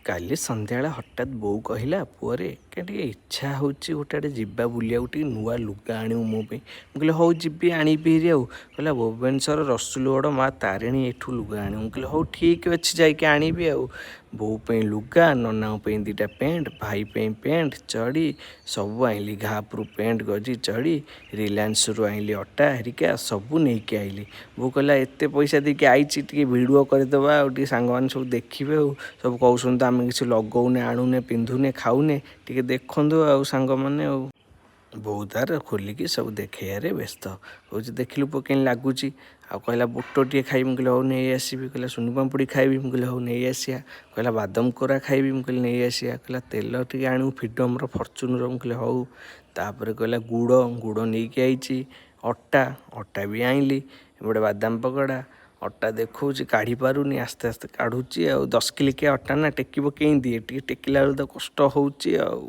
କାଲି ସନ୍ଧ୍ୟାବେଳେ ହଠାତ୍ ବୋଉ କହିଲା, ପୁଅରେ ଟିକେ ଇଚ୍ଛା ହେଉଛି ଗୋଟେ ଆଡ଼େ ଯିବା ବୁଲିବାକୁ, ଟିକେ ନୂଆ ଲୁଗା ଆଣିବୁ ମୋ ପାଇଁ। ମୁଁ କହିଲି ହଉ ଯିବି ଆଣିବି ହେରି ଆଉ। କହିଲା ଭୁବନେଶ୍ୱର ରସୁଲଗଡ଼ ମା ତାରିଣୀ ଏଠୁ ଲୁଗା ଆଣିବୁ। ମୁଁ କହିଲି ହଉ ଠିକ୍ ଅଛି ଯାଇକି ଆଣିବି ଆଉ। ବୋଉ ପାଇଁ ଲୁଗା, ନନାଙ୍କ ପାଇଁ ଦୁଇଟା ପ୍ୟାଣ୍ଟ, ଭାଇ ପାଇଁ ପ୍ୟାଣ୍ଟ ଚଡ଼ି ସବୁ ଆଣିଲି। ଘାପରୁ ପ୍ୟାଣ୍ଟ ଗଜି ଚଡ଼ି, ରିଲାଏନ୍ସରୁ ଆଣିଲି ଅଟା ହେରିକା ସବୁ ନେଇକି ଆଇଲି। ବୋଉ କହିଲା ଏତେ ପଇସା ଦେଇକି ଆଇଛି ଟିକେ ଭିଡ଼ିଓ କରିଦେବା ଆଉ, ଟିକେ ସାଙ୍ଗମାନେ ସବୁ ଦେଖିବେ ଆଉ। ସବୁ କହୁଛନ୍ତି ଆମେ କିଛି ଲଗାଉନେ ଆଣୁନେ ପିନ୍ଧୁନେ ଖାଉନେ, ଟିକେ ଦେଖନ୍ତୁ ଆଉ ସାଙ୍ଗମାନେ ଆଉ। ବୋଉ ତାର ଖୋଲିକି ସବୁ ଦେଖେଇବାରେ ବ୍ୟସ୍ତ। କହୁଛି ଦେଖିଲୁ ପୁଅ କେମିତି ଲାଗୁଛି। ଆଉ କହିଲା ବୁଟ ଟିକେ ଖାଇବି। ମୁଁ କହିଲି ହଉ ନେଇ ଆସିବି। କହିଲା ସୁନୁ ପାମ୍ପୁଡ଼ି ଖାଇବି। ମୁଁ କହିଲି ହଉ ନେଇ ଆସିବା। କହିଲା ବାଦାମ କୋରା ଖାଇବି। ମୁଁ କହିଲି ନେଇ ଆସିବା। କହିଲା ତେଲ ଟିକେ ଆଣିବୁ ଫ୍ରିଡ଼ମ୍ର ଫର୍ଚୁନର। ମୁଁ କହିଲି ହଉ। ତାପରେ କହିଲା ଗୁଡ଼ ନେଇକି ଆଇଛି। ଅଟା ବି ଆଣିଲି। ଗୋଟେ ବାଦାମ ପକୋଡ଼ା ଅଟା ଦେଖାଉଛି କାଢ଼ି ପାରୁନି, ଆସ୍ତେ ଆସ୍ତେ କାଢ଼ୁଛି ଆଉ। 10 କିଲିକିଆ ଅଟା ନା ଟେକିବ କେମିତି, ଟିକେ ଟେକିଲା ବେଳକୁ ତ କଷ୍ଟ ହେଉଛି ଆଉ।